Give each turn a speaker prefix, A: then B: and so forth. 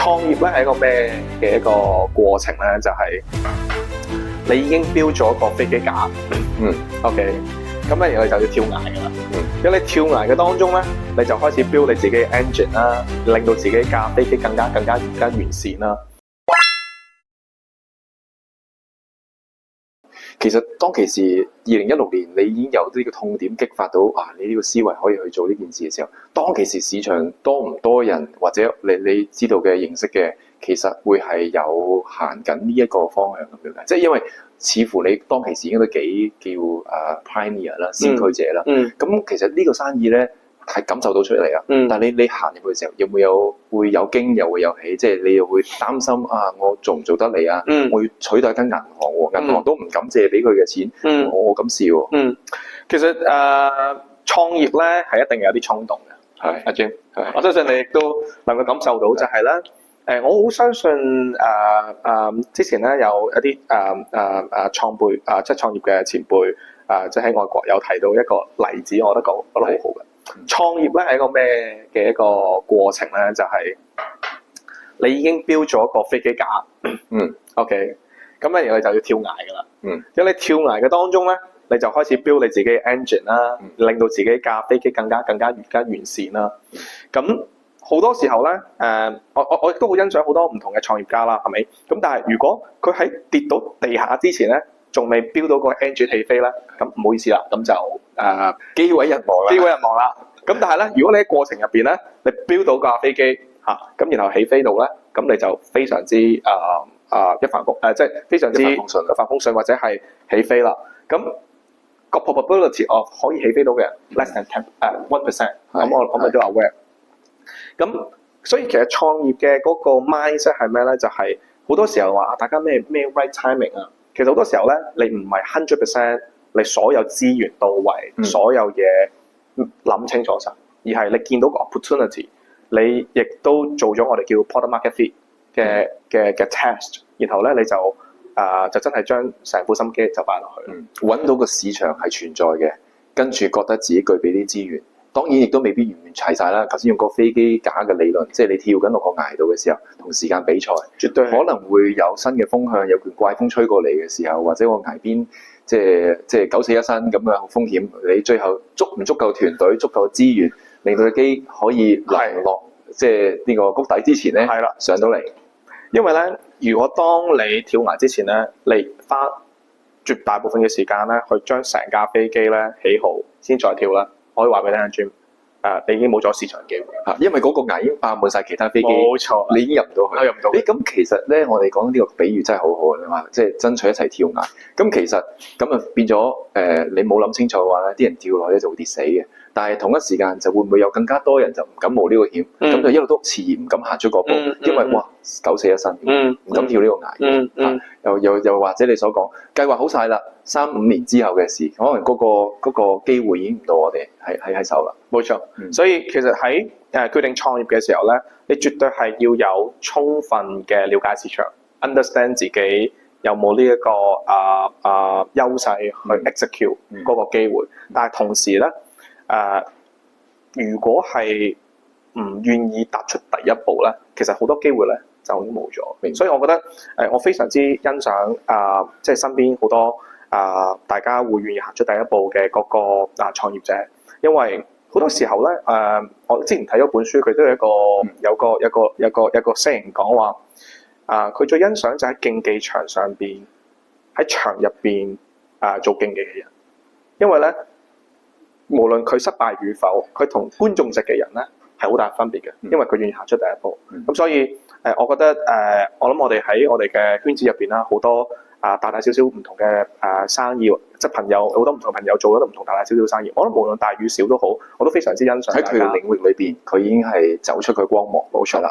A: 創業咧係一個咩嘅一個過程咧？就係、你已經標咗個飛機架，OK， 咁咧然後你就要跳崖噶啦，咁你跳崖嘅當中咧，你就開始標你自己嘅 engine 啦，令到自己架飛機更加完善啦。
B: 其實當其時2016年，你已經有呢個痛點激發到你呢個思維可以去做呢件事嘅時候，當其時市場多唔多人或者你知道嘅認識嘅，其實會係有行緊呢一個方向咁樣嘅，即係因為似乎你當其時應該都幾叫pioneer 啦，先驅者啦。咁其實呢個生意咧係感受到出嚟啊。但係你行入去嘅時候，會有驚又會有喜，即係你又會擔心我做唔做得嚟啊？我要取代間銀行喎，銀行都唔敢借俾佢嘅錢，我咁試喎。
A: 其實創業咧係一定有啲衝動嘅。係阿 Jim，我相信你亦都能夠感受到就係咧，我好相信之前咧有一啲創輩即係創業嘅前輩即係喺外國有提到一個例子，我覺得講得好好嘅。創業咧係一個咩嘅一個過程咧？就係、你已經標咗個飛機架，OK， 咁咧然後你就要跳崖噶啦，咁你跳崖嘅當中咧，你就開始標你自己嘅 engine 啦，令到自己架飛機更加完善啦。咁好多時候咧，我亦都好欣賞好多唔同嘅創業家啦，係咪？咁但係如果佢喺跌到地下之前咧，仲未標到個 engine 起飛咧，咁唔好意思啦，咁就機毀人亡啦。咁但係咧，如果你喺過程入邊咧，你標到架飛機咁然後起飛到咧，咁你就非常之一帆即係非常之一帆風順或者係起飛啦。咁個 probability of 可以起飛到嘅 less than 1%，咁我咪都 aware。咁所以其實創業嘅嗰個 mindset 係咩咧？就係好多時候話大家咩 right timing 啊。其實好多時候咧，你唔係100%，你所有資源到位，所有嘢諗清楚晒，而係你見到個 opportunity， 你亦都做咗我哋叫 product market fit 嘅 test， 然後咧你就真係將成副心機就擺落去，
B: 揾到個市場係存在嘅，跟住覺得自己具備啲資源。當然亦都未必完齊晒啦。頭先用個飛機架嘅理論，即係你跳緊落個崖度嘅時候，同時間比賽，
A: 絕對
B: 可能會有新嘅風向，有件怪風吹過嚟嘅時候，或者個崖邊即係九死一生咁嘅風險，你最後足唔足夠團隊、足夠資源，令到機可以流落即係呢個谷底之前咧，上到嚟。
A: 因為咧，如果當你跳崖之前咧，你花絕大部分嘅時間咧，去將成架飛機咧起好，先再跳啦。我可以話俾你聽 Jim， 你已經冇咗市場機會
B: 因為嗰個崖已經霸滿晒其他飛機，
A: 冇錯，
B: 你已經入唔到去。咁其實咧，我哋講呢個比喻真係好好啊！你話即係爭取一齊跳崖，咁其實咁啊變咗你冇諗清楚嘅話咧，啲人跳落去就會跌死嘅。但係同一時間就會唔會有更加多人就唔敢冒呢個險，咁就一路都遲疑唔敢行出嗰步，因為哇九死一生，唔敢跳呢個崖。又或者你所講計劃好晒啦，3-5年之後嘅事，可能嗰個機會已經唔到我哋喺手啦。
A: 冇錯，所以其實喺決定創業嘅時候咧，你絕對係要有充分嘅了解市場 ，understand 自己有冇呢一個優勢去 execute 嗰個機會，但係同時咧。如果係唔願意踏出第一步咧，其實好多機會咧就已經冇咗。所以我覺得我非常之欣賞即係身邊好多大家會願意行出第一步嘅嗰個創業者，因為好多時候咧我之前睇咗本書，佢都有一個 saying 講話佢最欣賞就喺競技場上邊喺場入邊做競技嘅人，因為咧。無論佢失敗與否，佢同觀眾席嘅人咧係好大分別嘅，因為佢願意行出第一步。咁所以我覺得我諗我哋喺我哋嘅圈子入邊啦，好多大大小小唔同嘅生意，即係朋友好多唔同朋友做咗唔同大大小小生意。我覺得無論大與小都好，我都非常之欣賞。
B: 喺佢嘅領域裏邊，佢已經係走出佢光芒，冇錯啦。